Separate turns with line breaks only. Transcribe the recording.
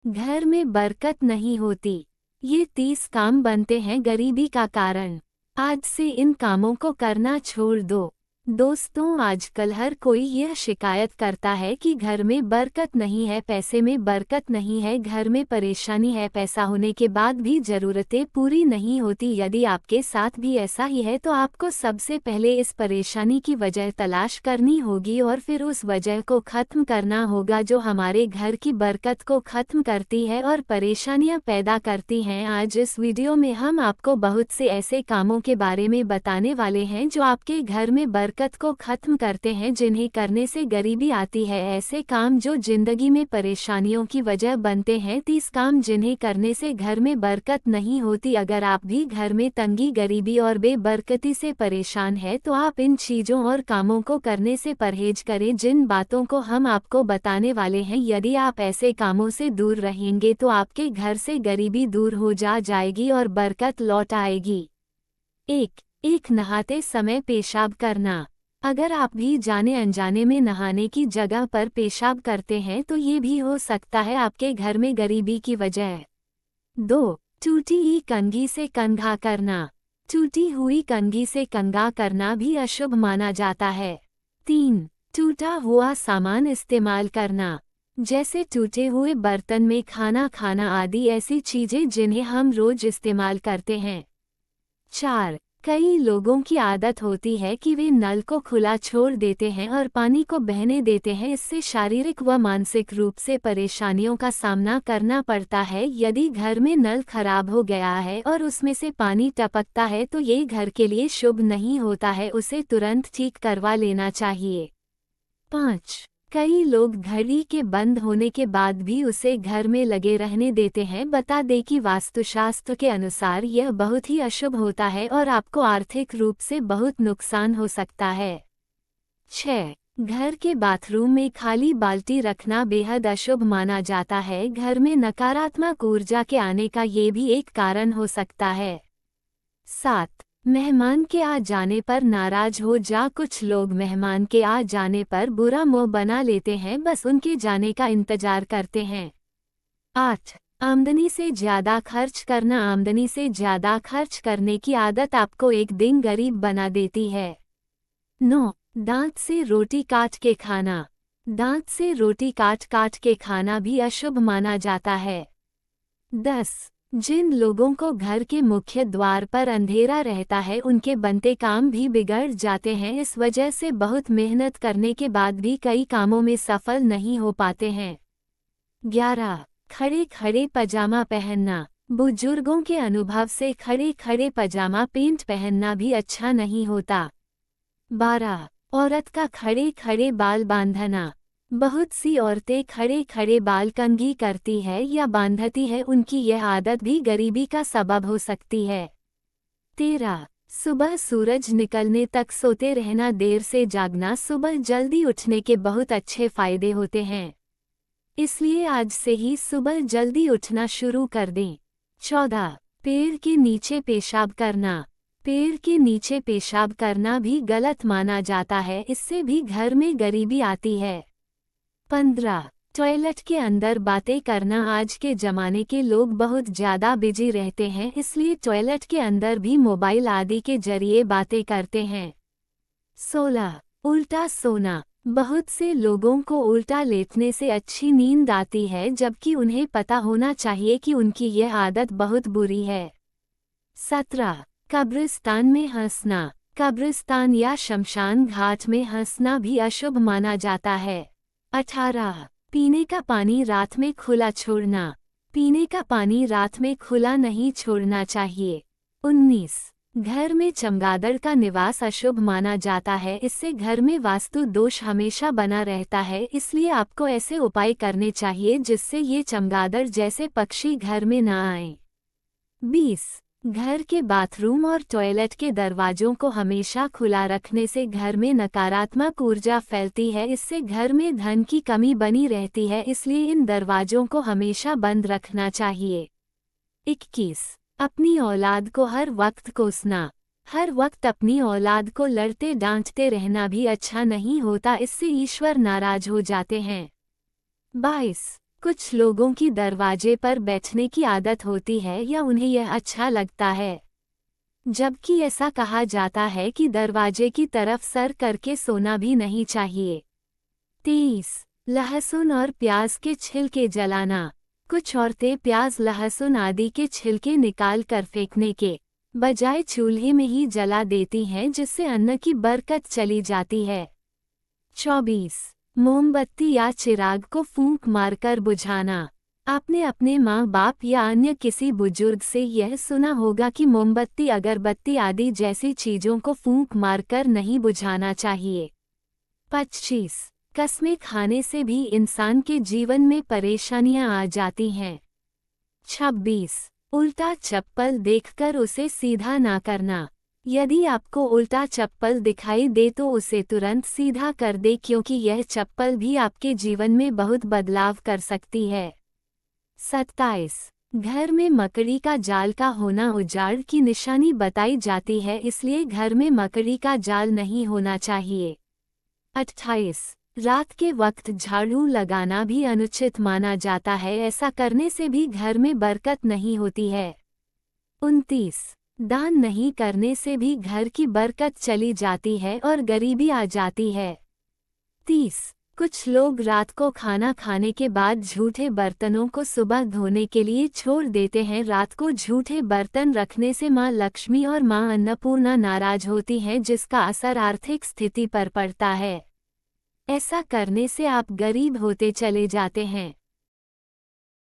घर में बरकत नहीं होती। ये 30 काम बनते हैं गरीबी का कारण। आज से इन कामों को करना छोड़ दो। दोस्तों, आजकल हर कोई यह शिकायत करता है कि घर में बरकत नहीं है, पैसे में बरकत नहीं है, घर में परेशानी है, पैसा होने के बाद भी ज़रूरतें पूरी नहीं होती। यदि आपके साथ भी ऐसा ही है तो आपको सबसे पहले इस परेशानी की वजह तलाश करनी होगी और फिर उस वजह को ख़त्म करना होगा जो हमारे घर की बरकत को ख़त्म करती है और परेशानियां पैदा करती हैं। आज इस वीडियो में हम आपको बहुत से ऐसे कामों के बारे में बताने वाले हैं जो आपके घर में बरकत को खत्म करते हैं, जिन्हें करने से गरीबी आती है। ऐसे काम जो जिंदगी में परेशानियों की वजह बनते हैं। 30 काम जिन्हें करने से घर में बरकत नहीं होती। अगर आप भी घर में तंगी, गरीबी और बेबरकती से परेशान हैं तो आप इन चीजों और कामों को करने से परहेज करें जिन बातों को हम आपको बताने वाले हैं। यदि आप ऐसे कामों से दूर रहेंगे तो आपके घर से गरीबी दूर हो जाएगी और बरकत लौट आएगी। एक नहाते समय पेशाब करना। अगर आप भी जाने अनजाने में नहाने की जगह पर पेशाब करते हैं तो ये भी हो सकता है आपके घर में गरीबी की वजह। 2. टूटी हुई कंघी से कंघा करना। टूटी हुई कंघी से कंघा करना भी अशुभ माना जाता है। 3. टूटा हुआ सामान इस्तेमाल करना, जैसे टूटे हुए बर्तन में खाना खाना आदि ऐसी चीजें जिन्हें हम रोज इस्तेमाल करते हैं। 4. कई लोगों की आदत होती है कि वे नल को खुला छोड़ देते हैं और पानी को बहने देते हैं। इससे शारीरिक व मानसिक रूप से परेशानियों का सामना करना पड़ता है। यदि घर में नल खराब हो गया है और उसमें से पानी टपकता है तो ये घर के लिए शुभ नहीं होता है, उसे तुरंत ठीक करवा लेना चाहिए। 5. कई लोग घड़ी के बंद होने के बाद भी उसे घर में लगे रहने देते हैं। बता दें कि वास्तुशास्त्र के अनुसार यह बहुत ही अशुभ होता है और आपको आर्थिक रूप से बहुत नुकसान हो सकता है। 6. घर के बाथरूम में खाली बाल्टी रखना बेहद अशुभ माना जाता है। घर में नकारात्मक ऊर्जा के आने का ये भी एक कारण हो सकता है। 7. मेहमान के आ जाने पर नाराज हो जा। कुछ लोग मेहमान के आ जाने पर बुरा मुंह बना लेते हैं, बस उनके जाने का इंतजार करते हैं। 8. आमदनी से ज्यादा खर्च करना। आमदनी से ज्यादा खर्च करने की आदत आपको एक दिन गरीब बना देती है। 9. दांत से रोटी काट के खाना। दांत से रोटी काट के खाना भी अशुभ माना जाता है। 10. जिन लोगों को घर के मुख्य द्वार पर अंधेरा रहता है उनके बनते काम भी बिगड़ जाते हैं। इस वजह से बहुत मेहनत करने के बाद भी कई कामों में सफल नहीं हो पाते हैं। 11. खड़े खड़े पजामा पहनना। बुजुर्गों के अनुभव से खड़े खड़े पजामा पेंट पहनना भी अच्छा नहीं होता। 12. औरत का खड़े खड़े बाल बांधना। बहुत सी औरतें खड़े खड़े बाल कंघी करती है या बांधती है, उनकी यह आदत भी गरीबी का सबब हो सकती है। 13. सुबह सूरज निकलने तक सोते रहना। देर से जागना। सुबह जल्दी उठने के बहुत अच्छे फायदे होते हैं, इसलिए आज से ही सुबह जल्दी उठना शुरू कर दें। 14. पेड़ के नीचे पेशाब करना। पेड़ के नीचे पेशाब करना भी गलत माना जाता है, इससे भी घर में गरीबी आती है। 15. टॉयलेट के अंदर बातें करना। आज के ज़माने के लोग बहुत ज़्यादा बिजी रहते हैं, इसलिए टॉयलेट के अंदर भी मोबाइल आदि के जरिए बातें करते हैं। 16. उल्टा सोना। बहुत से लोगों को उल्टा लेटने से अच्छी नींद आती है, जबकि उन्हें पता होना चाहिए कि उनकी यह आदत बहुत बुरी है। 17. कब्रिस्तान में हंसना। कब्रिस्तान या शमशान घाट में हंसना भी अशुभ माना जाता है। 18. पीने का पानी रात में खुला छोड़ना। पीने का पानी रात में खुला नहीं छोड़ना चाहिए। 19. घर में चमगादड़ का निवास अशुभ माना जाता है, इससे घर में वास्तु दोष हमेशा बना रहता है, इसलिए आपको ऐसे उपाय करने चाहिए जिससे ये चमगादड़ जैसे पक्षी घर में ना आए। 20. घर के बाथरूम और टॉयलेट के दरवाजों को हमेशा खुला रखने से घर में नकारात्मक ऊर्जा फैलती है, इससे घर में धन की कमी बनी रहती है, इसलिए इन दरवाजों को हमेशा बंद रखना चाहिए। 21. अपनी औलाद को हर वक्त कोसना। हर वक्त अपनी औलाद को लड़ते डांटते रहना भी अच्छा नहीं होता, इससे ईश्वर नाराज हो जाते हैं। 22. कुछ लोगों की दरवाजे पर बैठने की आदत होती है या उन्हें यह अच्छा लगता है, जबकि ऐसा कहा जाता है कि दरवाजे की तरफ सर करके सोना भी नहीं चाहिए। 30. लहसुन और प्याज के छिलके जलाना। कुछ औरतें प्याज, लहसुन आदि के छिलके निकाल कर फेंकने के बजाय चूल्हे में ही जला देती हैं, जिससे अन्न की बरकत चली जाती है। 24. मोमबत्ती या चिराग को फूंक मारकर बुझाना। आपने अपने माँ बाप या अन्य किसी बुजुर्ग से यह सुना होगा कि मोमबत्ती, अगरबत्ती आदि जैसी चीजों को फूंक मारकर नहीं बुझाना चाहिए। 25. कसमें खाने से भी इंसान के जीवन में परेशानियां आ जाती हैं। 26. उल्टा चप्पल देखकर उसे सीधा ना करना। यदि आपको उल्टा चप्पल दिखाई दे तो उसे तुरंत सीधा कर दे, क्योंकि यह चप्पल भी आपके जीवन में बहुत बदलाव कर सकती है। 27. घर में मकड़ी का जाल का होना उजाड़ की निशानी बताई जाती है, इसलिए घर में मकड़ी का जाल नहीं होना चाहिए। 28. रात के वक्त झाड़ू लगाना भी अनुचित माना जाता है, ऐसा करने से भी घर में बरकत नहीं होती है। 29. दान नहीं करने से भी घर की बरकत चली जाती है और गरीबी आ जाती है। 30. कुछ लोग रात को खाना खाने के बाद झूठे बर्तनों को सुबह धोने के लिए छोड़ देते हैं। रात को झूठे बर्तन रखने से माँ लक्ष्मी और माँ अन्नपूर्णा नाराज होती हैं, जिसका असर आर्थिक स्थिति पर पड़ता है। ऐसा करने से आप गरीब होते चले जाते हैं।